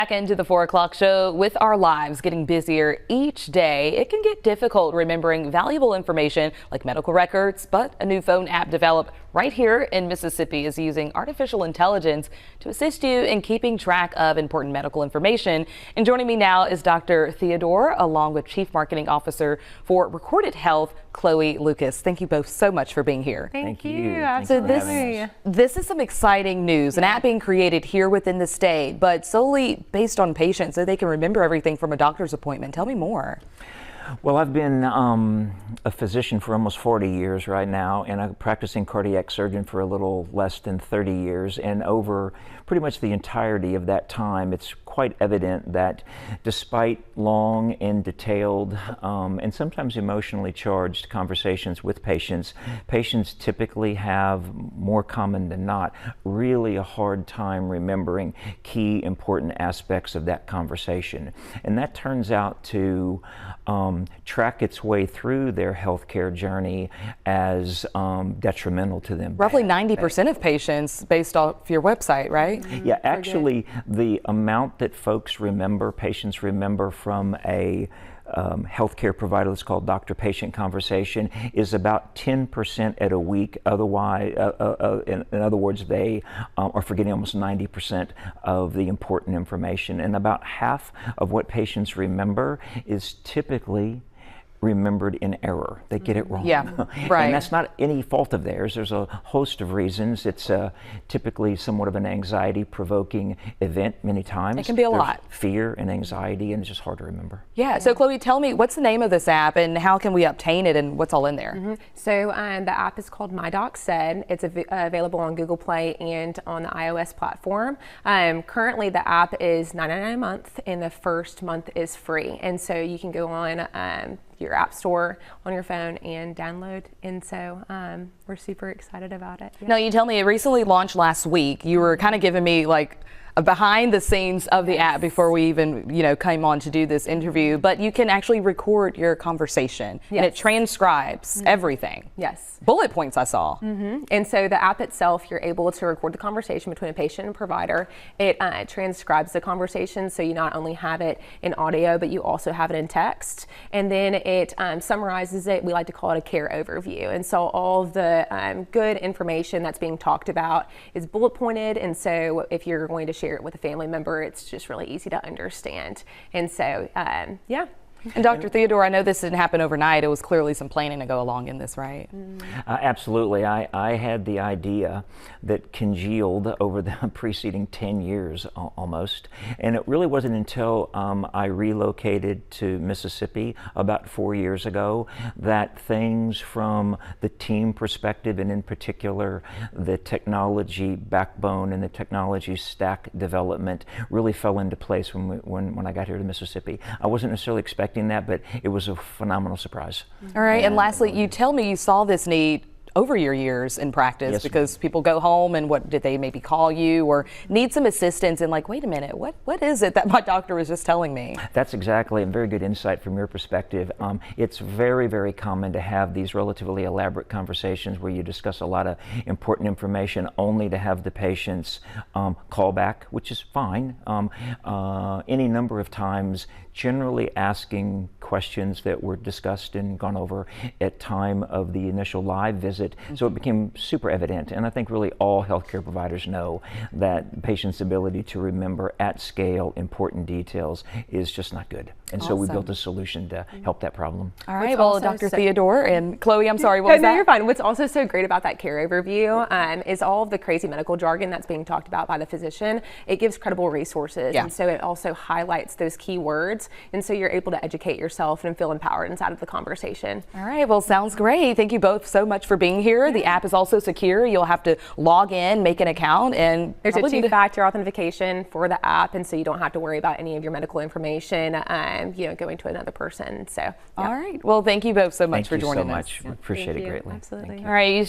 Back into the 4 o'clock show. With our lives getting busier each day, it can get difficult remembering valuable information like medical records, but a new phone app developed right here in Mississippi is using artificial intelligence to assist you in keeping track of important medical information. And joining me now is Dr. Theodore, along with Chief Marketing Officer for Recorded Health, Chloe Lucas. Thank you both so much for being here. Thank you. So this is some exciting news, an app being created here within the state, but solely based on patients so they can remember everything from a doctor's appointment. Tell me more. Well, I've been a physician for almost 40 years right now, and I'm a practicing cardiac surgeon for a little less than 30 years. And over pretty much the entirety of that time, it's quite evident that despite long and detailed and sometimes emotionally charged conversations with patients, patients typically have, more common than not, really a hard time remembering key important aspects of that conversation. And that turns out to track its way through their healthcare journey as detrimental to them. Roughly 90% of patients based off your website, right? Yeah, actually the amount that folks remember, patients remember from a healthcare provider that's called doctor-patient conversation is about 10% at a week. Otherwise, in other words, they are forgetting almost 90% of the important information. And about half of what patients remember is typically remembered in error. They get it wrong. Yeah, right. And that's not any fault of theirs. There's a host of reasons. It's typically somewhat of an anxiety-provoking event many times. It can be a lot. Fear and anxiety, and it's just hard to remember. Yeah, so Chloe, tell me, what's the name of this app and how can we obtain it and what's all in there? So the app is called My Doc Said. It's available on Google Play and on the iOS platform. Currently the app is $9.99 a month and the first month is free. And so you can go on your app store on your phone and download, and so we're super excited about it. Now, you tell me it recently launched last week. You were kind of giving me like a behind the scenes of the app before we even came on to do this interview, but you can actually record your conversation and it transcribes everything. Yes. Bullet points I saw. And so the app itself, you're able to record the conversation between a patient and provider. It transcribes the conversation, so you not only have it in audio, but you also have it in text. And then it summarizes it. We like to call it a care overview. And so all of the good information that's being talked about is bullet pointed. And so if you're going to share it with a family member, it's just really easy to understand. And so, yeah. And Dr. Theodore, I know this didn't happen overnight. It was clearly some planning to go along in this, right? Absolutely. I had the idea that congealed over the preceding 10 years almost. And it really wasn't until I relocated to Mississippi about 4 years ago that things from the team perspective, and in particular the technology backbone and the technology stack development, really fell into place when I got here to Mississippi. I wasn't necessarily expecting that, but it was a phenomenal surprise. All right, and lastly, you tell me you saw this need over your years in practice because people go home and what did they maybe call you or need some assistance and like, wait a minute, what is it that my doctor was just telling me? That's exactly a very good insight from your perspective. It's very, very common to have these relatively elaborate conversations where you discuss a lot of important information only to have the patients call back, which is fine. Any number of times, generally asking questions that were discussed and gone over at time of the initial live visit. So it became super evident, and I think really all healthcare providers know that patients' ability to remember at scale important details is just not good. And so we built a solution to help that problem. All right, well, Dr. Theodore and Chloe, I'm sorry, what was that? No, you're fine. What's also so great about that care overview is all of the crazy medical jargon that's being talked about by the physician. It gives credible resources, and so it also highlights those key words, and so you're able to educate yourself and feel empowered inside of the conversation. All right, well, sounds great. Thank you both so much for being here. The app is also secure. You'll have to log in, make an account, and there's a two-factor authentication for the app, and so you don't have to worry about any of your medical information going to another person. So all right, well, thank you both so much for joining us. Thank you so much. We appreciate it greatly. Absolutely. All right.